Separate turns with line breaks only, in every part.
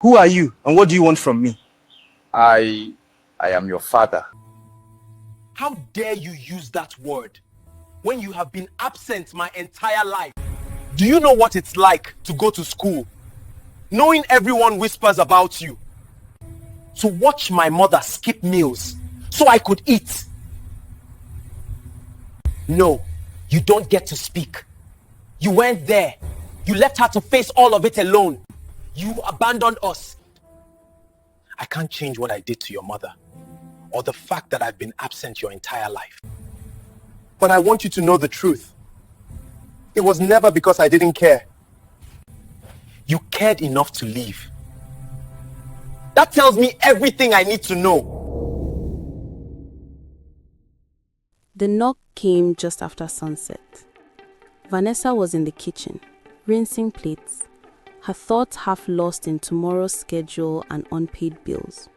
Who are you and what do you want from me?
I am your father.
How dare you use that word when you have been absent my entire life? Do you know what it's like to go to school, knowing everyone whispers about you, to watch my mother skip meals so I could eat? No, you don't get to speak. You weren't there. You left her to face all of it alone. You abandoned us. I can't change what I did to your mother, or the fact that I've been absent your entire life. But I want you to know the truth. It was never because I didn't care. You cared enough to leave. That tells me everything I need to know.
The knock came just after sunset. Vanessa was in the kitchen, rinsing plates, her thoughts half lost in tomorrow's schedule and unpaid bills.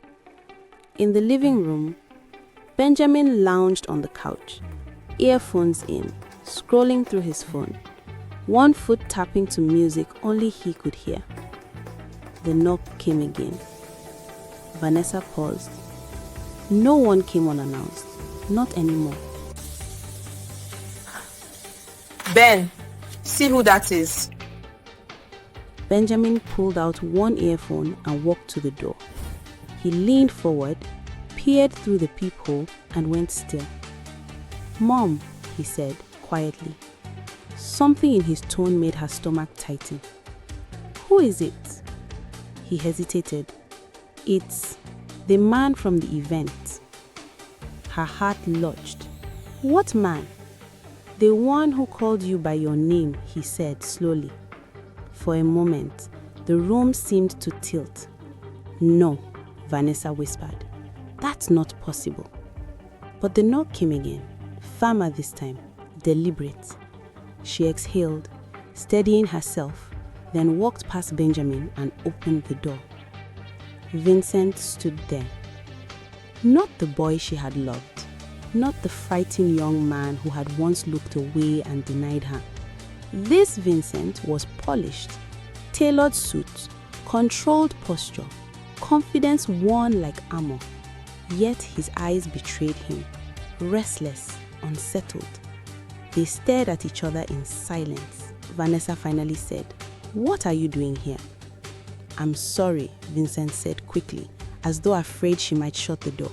In the living room, Benjamin lounged on the couch, earphones in, scrolling through his phone, one foot tapping to music only he could hear. The knock came again. Vanessa paused. No one came unannounced, not anymore.
Ben, see who that is.
Benjamin pulled out one earphone and walked to the door. He leaned forward, peered through the peephole, and went still. "Mom," he said quietly. Something in his tone made her stomach tighten. "Who is it?" He hesitated. "It's the man from the event." Her heart lodged. "What man?" "The one who called you by your name," he said slowly. For a moment, the room seemed to tilt. "No," Vanessa whispered. "That's not possible." But the knock came again, firmer this time, deliberate. She exhaled, steadying herself, then walked past Benjamin and opened the door. Vincent stood there. Not the boy she had loved, not the frightened young man who had once looked away and denied her. This Vincent was polished, tailored suit, controlled posture, confidence worn like armor. Yet his eyes betrayed him, restless, unsettled. They stared at each other in silence. Vanessa finally said, "What are you doing here?" "I'm sorry," Vincent said quickly, as though afraid she might shut the door.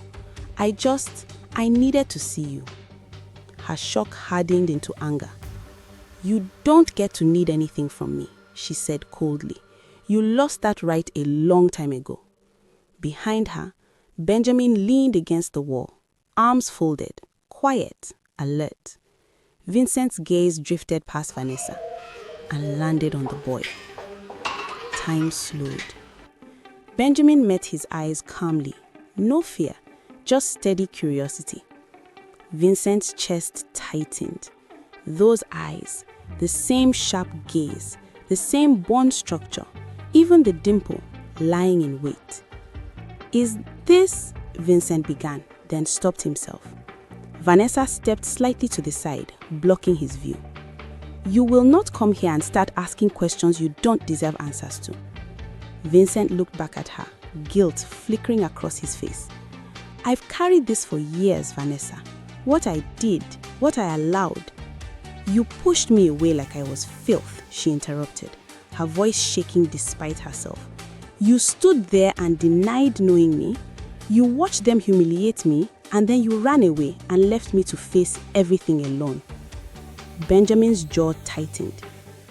I needed to see you." Her shock hardened into anger. "You don't get to need anything from me," she said coldly. "You lost that right a long time ago." Behind her, Benjamin leaned against the wall, arms folded, quiet, alert. Vincent's gaze drifted past Vanessa and landed on the boy. Time slowed. Benjamin met his eyes calmly, no fear, just steady curiosity. Vincent's chest tightened. Those eyes, the same sharp gaze, the same bone structure, even the dimple lying in wait. "Is this?" Vincent began, then stopped himself. Vanessa stepped slightly to the side, blocking his view. "You will not come here and start asking questions you don't deserve answers to." Vincent looked back at her, guilt flickering across his face. "I've carried this for years, Vanessa. What I did, what I allowed." "You pushed me away like I was filth," she interrupted, her voice shaking despite herself. "You stood there and denied knowing me. You watched them humiliate me, and then you ran away and left me to face everything alone." Benjamin's jaw tightened.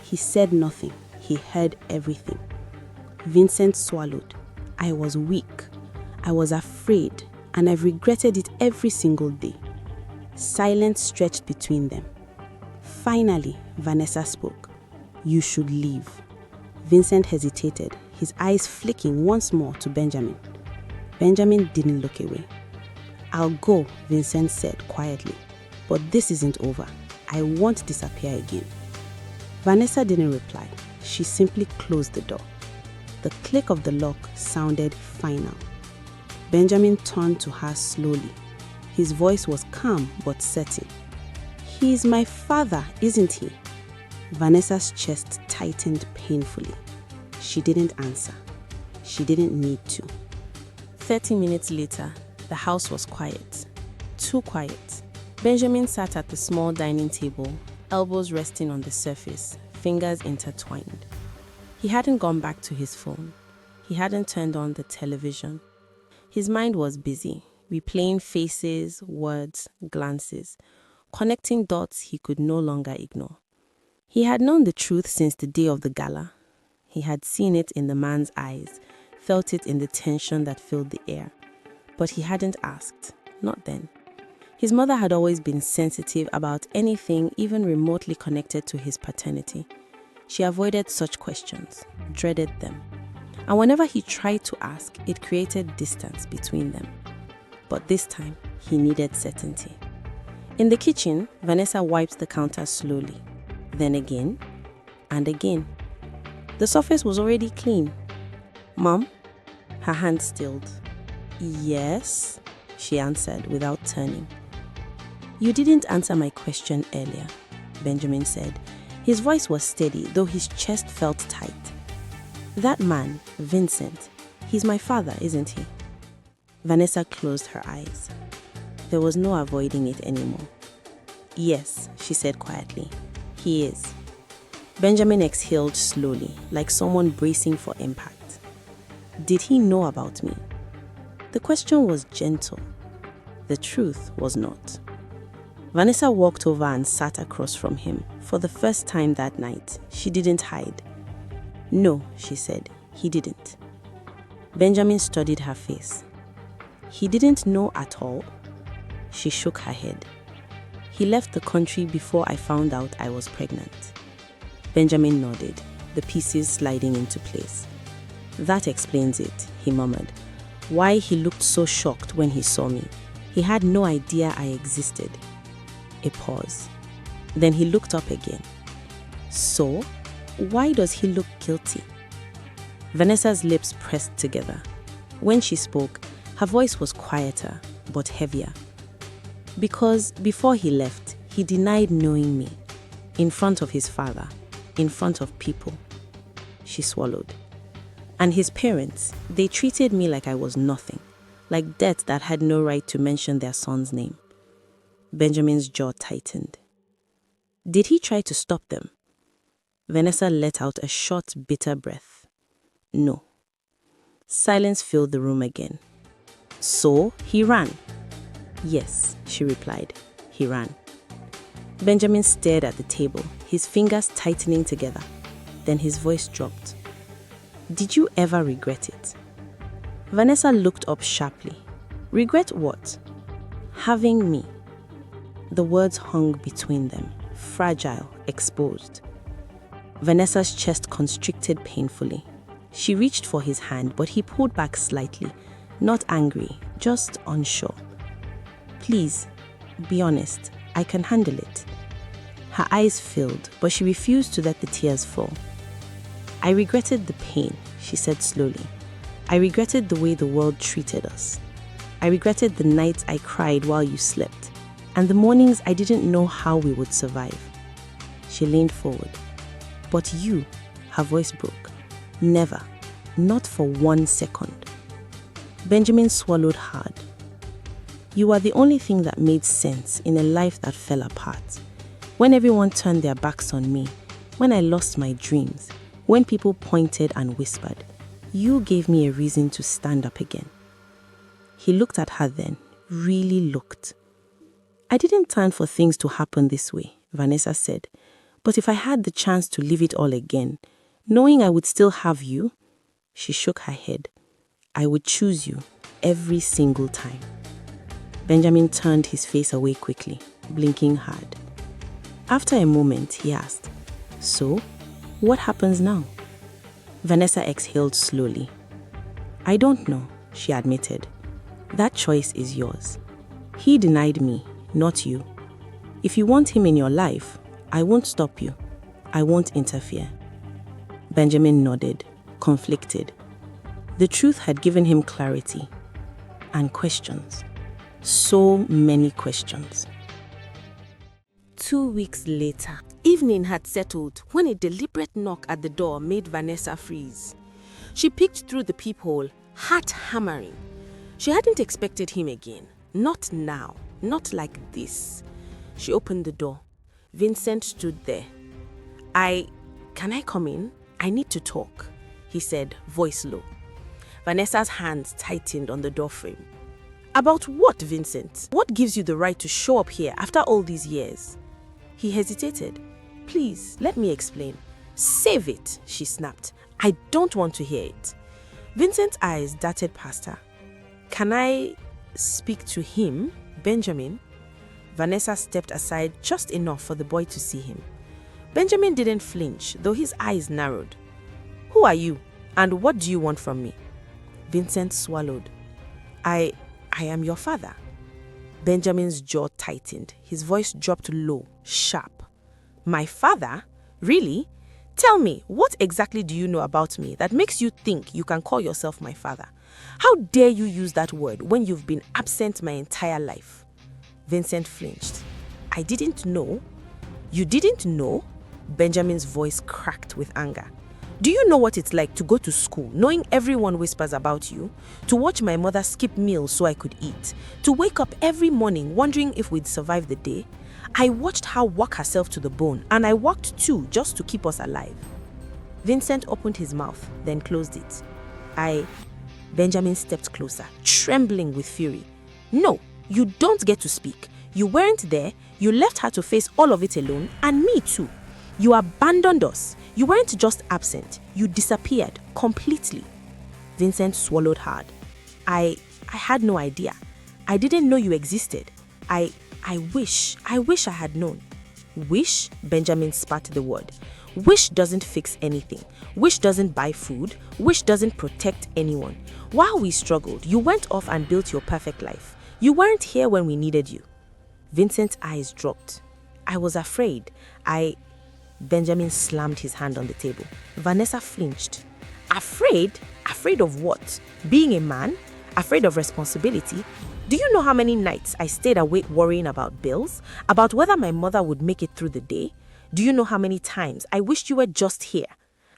He said nothing. He heard everything. Vincent swallowed. "I was weak. I was afraid, and I've regretted it every single day." Silence stretched between them. Finally, Vanessa spoke. "You should leave." Vincent hesitated, his eyes flicking once more to Benjamin. Benjamin didn't look away. "I'll go," Vincent said quietly, "but this isn't over. I won't disappear again." Vanessa didn't reply. She simply closed the door. The click of the lock sounded final. Benjamin turned to her slowly. His voice was calm but certain. "He is my father, isn't he?" Vanessa's chest tightened painfully. She didn't answer. she didn't need to. 30 minutes later, the house was quiet. Too quiet. Benjamin sat at the small dining table, elbows resting on the surface, fingers intertwined. He hadn't gone back to his phone. He hadn't turned on the television. His mind was busy, replaying faces, words, glances, connecting dots he could no longer ignore. He had known the truth since the day of the gala. He had seen it in the man's eyes, felt it in the tension that filled the air. But he hadn't asked, not then. His mother had always been sensitive about anything even remotely connected to his paternity. She avoided such questions, dreaded them. And whenever he tried to ask, it created distance between them. But this time, he needed certainty. In the kitchen, Vanessa wiped the counter slowly, then again, and again. The surface was already clean. "Mom?" Her hand stilled. "Yes," she answered without turning. "You didn't answer my question earlier," Benjamin said. His voice was steady, though his chest felt tight. "That man, Vincent, he's my father, isn't he?" Vanessa closed her eyes. There was no avoiding it anymore. "Yes," she said quietly. "He is." Benjamin exhaled slowly, like someone bracing for impact. Did he know about me? The question was gentle. The truth was not. Vanessa walked over and sat across from him. For the first time that night, she didn't hide. "No," she said, "he didn't." Benjamin studied her face. "He didn't know at all?" She shook her head. "He left the country before I found out I was pregnant." Benjamin nodded, the pieces sliding into place. "That explains it," he murmured. "Why he looked so shocked when he saw me. He had no idea I existed." A pause. Then he looked up again. "So, why does he look guilty?" Vanessa's lips pressed together. When she spoke, her voice was quieter, but heavier. "Because before he left, he denied knowing me. In front of his father. In front of people." She swallowed. "And his parents, they treated me like I was nothing, like death that had no right to mention their son's name." Benjamin's jaw tightened. "Did he try to stop them?" Vanessa let out a short, bitter breath. "No." Silence filled the room again. "So, he ran?" "Yes," she replied. "He ran." Benjamin stared at the table, his fingers tightening together. Then his voice dropped. "Did you ever regret it?" Vanessa looked up sharply. "Regret what?" "Having me." The words hung between them, fragile, exposed. Vanessa's chest constricted painfully. She reached for his hand, but he pulled back slightly, not angry, just unsure. "Please, be honest. I can handle it." Her eyes filled, but she refused to let the tears fall. "I regretted the pain," she said slowly. "I regretted the way the world treated us. I regretted the nights I cried while you slept, and the mornings I didn't know how we would survive." She leaned forward. "But you," her voice broke. "Never. Not for 1 second." Benjamin swallowed hard. "You are the only thing that made sense in a life that fell apart. When everyone turned their backs on me, when I lost my dreams, when people pointed and whispered, you gave me a reason to stand up again." He looked at her then, really looked. "I didn't plan for things to happen this way," Vanessa said. "But if I had the chance to live it all again, knowing I would still have you," she shook her head, "I would choose you every single time." Benjamin turned his face away quickly, blinking hard. After a moment, he asked, "So, what happens now?" Vanessa exhaled slowly. "I don't know," she admitted. "That choice is yours. He denied me, not you. If you want him in your life, I won't stop you. I won't interfere." Benjamin nodded, conflicted. The truth had given him clarity and questions. So many questions. 2 weeks later, evening had settled when a deliberate knock at the door made Vanessa freeze.
She peeked through the peephole, heart hammering. She hadn't expected him again. Not now. Not like this. She opened the door. Vincent stood there. Can I come in? I need to talk, he said, voice low. Vanessa's hands tightened on the doorframe. About what, Vincent? What gives you the right to show up here after all these years? He hesitated. Please, let me explain. Save it, she snapped. I don't want to hear it. Vincent's eyes darted past her. Can I speak to him, Benjamin? Vanessa stepped aside just enough for the boy to see him. Benjamin didn't flinch, though his eyes narrowed. Who are you, and what do you want from me? Vincent swallowed. I am your father. Benjamin's jaw tightened. His voice dropped low, sharp. My father? Really? Tell me, what exactly do you know about me that makes you think you can call yourself my father? How dare you use that word when you've been absent my entire life? Vincent flinched. I didn't know. You didn't know? Benjamin's voice cracked with anger. Do you know what it's like to go to school knowing everyone whispers about you? To watch my mother skip meals so I could eat? To wake up every morning wondering if we'd survive the day? I watched her work herself to the bone, and I worked too just to keep us alive. Vincent opened his mouth, then closed it. Benjamin stepped closer, trembling with fury. No, you don't get to speak. You weren't there, you left her to face all of it alone, and me too. You abandoned us. You weren't just absent, you disappeared completely. Vincent swallowed hard. I had no idea. I didn't know you existed. I wish I had known. Wish? Benjamin spat the word. Wish doesn't fix anything. Wish doesn't buy food. Wish doesn't protect anyone. While we struggled, you went off and built your perfect life. You weren't here when we needed you. Vincent's eyes dropped. I was afraid. Benjamin slammed his hand on the table. Vanessa flinched. Afraid? Afraid of what? Being a man? Afraid of responsibility? Do you know how many nights I stayed awake worrying about bills? About whether my mother would make it through the day? Do you know how many times I wished you were just here?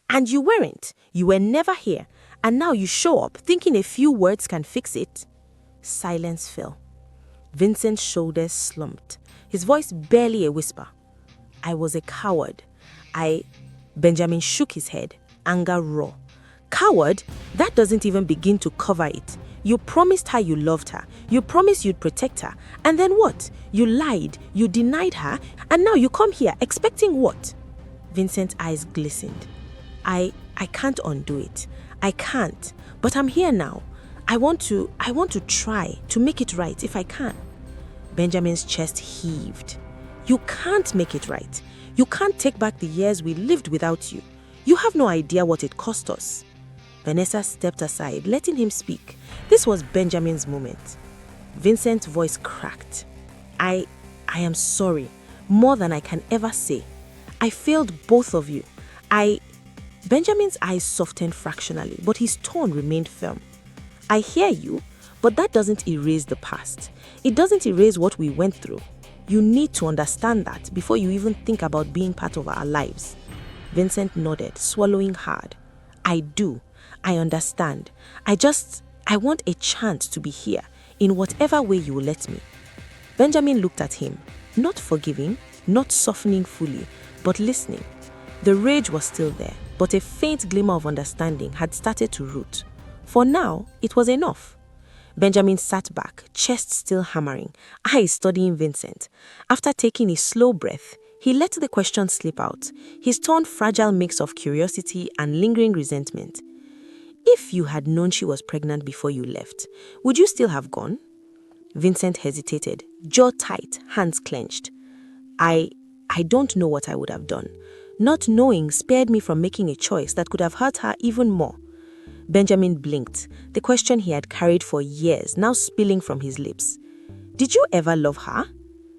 And you weren't. You were never here. And now you show up thinking a few words can fix it. Silence fell. Vincent's shoulders slumped. His voice barely a whisper. I was a coward. Benjamin shook his head, anger raw. Coward? That doesn't even begin to cover it. You promised her you loved her. You promised you'd protect her. And then what? You lied. You denied her. And now you come here expecting what? Vincent's eyes glistened. I can't undo it. I can't. But I'm here now. I want to try to make it right if I can. Benjamin's chest heaved. You can't make it right. You can't take back the years we lived without you. You have no idea what it cost us. Vanessa stepped aside, letting him speak. This was Benjamin's moment. Vincent's voice cracked. I am sorry, more than I can ever say. I failed both of you. Benjamin's eyes softened fractionally, but his tone remained firm. I hear you, but that doesn't erase the past. It doesn't erase what we went through. You need to understand that before you even think about being part of our lives. Vincent nodded, swallowing hard. I do. I understand. I want a chance to be here, in whatever way you will let me. Benjamin looked at him, not forgiving, not softening fully, but listening. The rage was still there, but a faint glimmer of understanding had started to root. For now, it was enough. Benjamin sat back, chest still hammering, eyes studying Vincent. After taking a slow breath, he let the question slip out, his tone fragile mix of curiosity and lingering resentment. If you had known she was pregnant before you left, would you still have gone? Vincent hesitated, jaw tight, hands clenched. I don't know what I would have done. Not knowing spared me from making a choice that could have hurt her even more. Benjamin blinked, the question he had carried for years now spilling from his lips. Did you ever love her?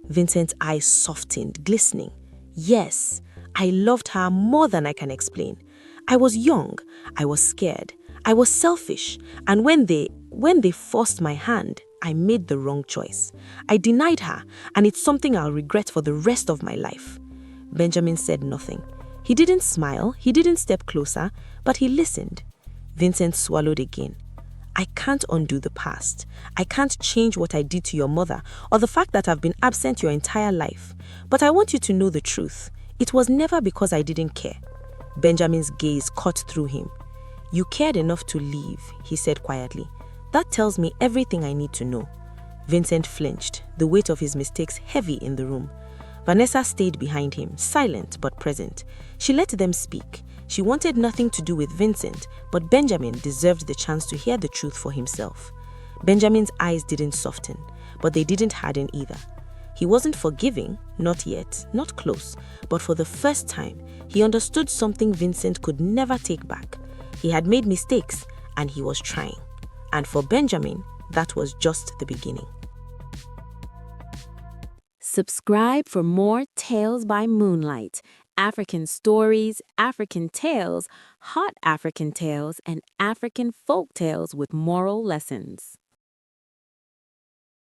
Vincent's eyes softened, glistening. Yes, I loved her more than I can explain. I was young, I was scared, I was selfish, and when they forced my hand, I made the wrong choice. I denied her, and it's something I'll regret for the rest of my life. Benjamin said nothing. He didn't smile, he didn't step closer, but he listened. Vincent swallowed again. I can't undo the past. I can't change what I did to your mother or the fact that I've been absent your entire life. But I want you to know the truth. It was never because I didn't care. Benjamin's gaze cut through him. You cared enough to leave, he said quietly. That tells me everything I need to know. Vincent flinched, the weight of his mistakes heavy in the room. Vanessa stayed behind him, silent but present. She let them speak. She wanted nothing to do with Vincent, but Benjamin deserved the chance to hear the truth for himself. Benjamin's eyes didn't soften, but they didn't harden either. He wasn't forgiving, not yet, not close, but for the first time, he understood something Vincent could never take back. He had made mistakes, and he was trying. And for Benjamin, that was just the beginning.
Subscribe for more Tales by Moonlight, African stories, African tales, hot African tales, and African folk tales with moral lessons.